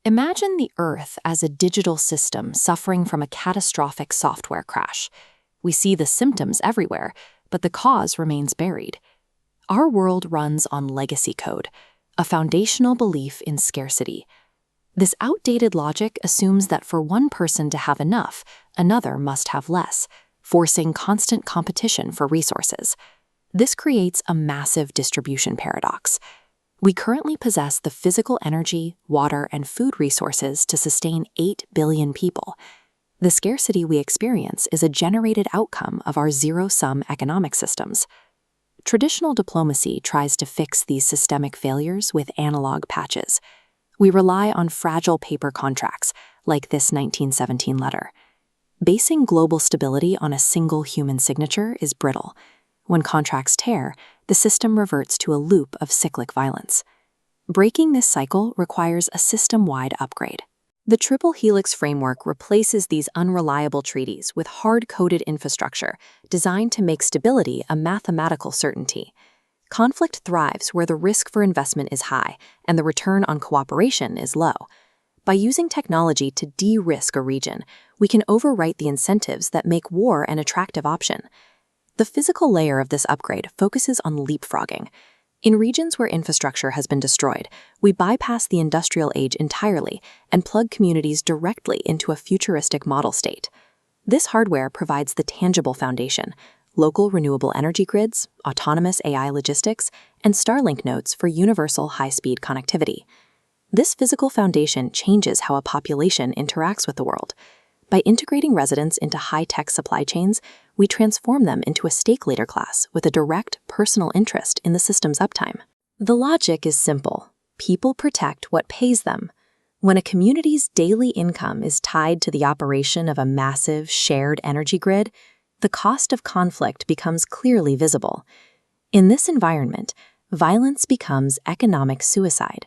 Imagine the Earth as a digital system suffering from a catastrophic software crash. We see the symptoms everywhere, but the cause remains buried. Our world runs on legacy code, a foundational belief in scarcity. This outdated logic assumes that for one person to have enough, another must have less, forcing constant competition for resources. This creates a massive distribution paradox. We currently possess the physical energy, water, and food resources to sustain 8 billion people. The scarcity we experience is a generated outcome of our zero-sum economic systems. Traditional diplomacy tries to fix these systemic failures with analog patches. We rely on fragile paper contracts, like this 1917 letter. Basing global stability on a single human signature is brittle. When contracts tear, the system reverts to a loop of cyclic violence. Breaking this cycle requires a system-wide upgrade. The Triple Helix framework replaces these unreliable treaties with hard-coded infrastructure designed to make stability a mathematical certainty. Conflict thrives where the risk for investment is high and the return on cooperation is low. By using technology to de-risk a region, we can overwrite the incentives that make war an attractive option. The physical layer of this upgrade focuses on leapfrogging. In regions where infrastructure has been destroyed, we bypass the industrial age entirely and plug communities directly into a futuristic model state. This hardware provides the tangible foundation: local renewable energy grids, autonomous AI logistics, and Starlink nodes for universal high-speed connectivity. This physical foundation changes how a population interacts with the world. By integrating residents into high-tech supply chains, we transform them into a stake-later class with a direct personal interest in the system's uptime. The logic is simple. People protect what pays them. When a community's daily income is tied to the operation of a massive, shared energy grid, the cost of conflict becomes clearly visible. In this environment, violence becomes economic suicide.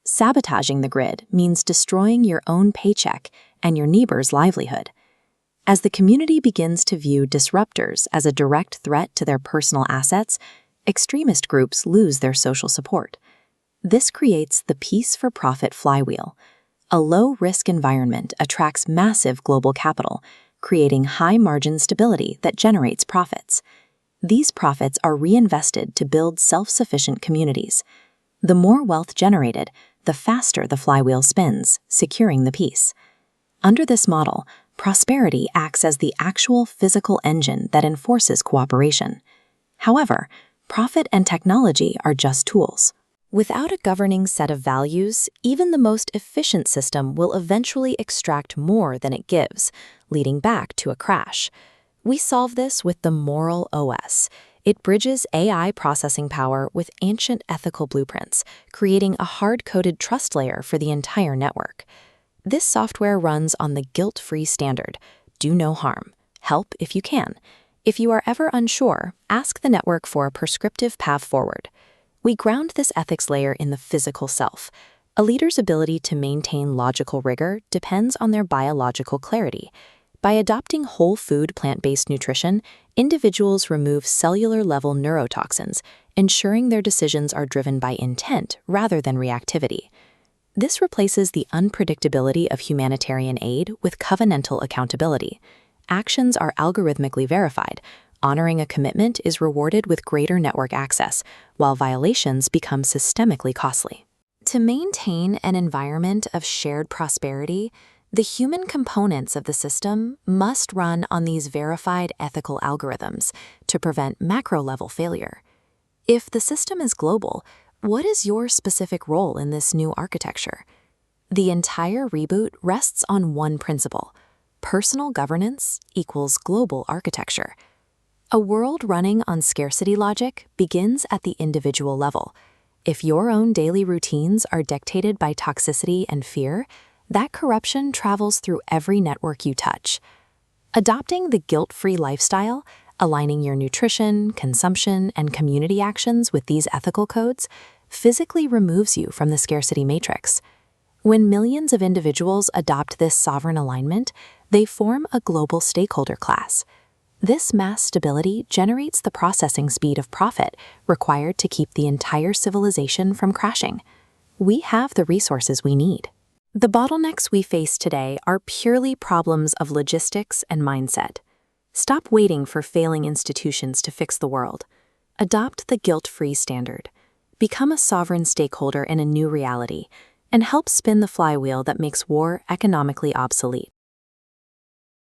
Sabotaging the grid means destroying your own paycheck and your neighbor's livelihood. As the community begins to view disruptors as a direct threat to their personal assets, extremist groups lose their social support. This creates the peace-for-profit flywheel. A low-risk environment attracts massive global capital, creating high-margin stability that generates profits. These profits are reinvested to build self-sufficient communities. The more wealth generated, the faster the flywheel spins, securing the peace. Under this model, prosperity acts as the actual physical engine that enforces cooperation. However, profit and technology are just tools. Without a governing set of values, even the most efficient system will eventually extract more than it gives, leading back to a crash. We solve this with the Moral OS. It bridges AI processing power with ancient ethical blueprints, creating a hard-coded trust layer for the entire network. This software runs on the guilt-free standard: do no harm, help if you can. If you are ever unsure, ask the network for a prescriptive path forward. We ground this ethics layer in the physical self. A leader's ability to maintain logical rigor depends on their biological clarity. By adopting whole food plant-based nutrition, individuals remove cellular-level neurotoxins, ensuring their decisions are driven by intent rather than reactivity. This replaces the unpredictability of humanitarian aid with covenantal accountability. Actions are algorithmically verified. Honoring a commitment is rewarded with greater network access, while violations become systemically costly. To maintain an environment of shared prosperity, the human components of the system must run on these verified ethical algorithms to prevent macro-level failure. If the system is global, what is your specific role in this new architecture? The entire reboot rests on one principle: personal governance equals global architecture. A world running on scarcity logic begins at the individual level. If your own daily routines are dictated by toxicity and fear, that corruption travels through every network you touch. Adopting the guilt-free lifestyle, aligning your nutrition, consumption, and community actions with these ethical codes, physically removes you from the scarcity matrix. When millions of individuals adopt this sovereign alignment, they form a global stakeholder class. This mass stability generates the processing speed of profit required to keep the entire civilization from crashing. We have the resources we need. The bottlenecks we face today are purely problems of logistics and mindset. Stop waiting for failing institutions to fix the world. Adopt the guilt-free standard. Become a sovereign stakeholder in a new reality, and help spin the flywheel that makes war economically obsolete.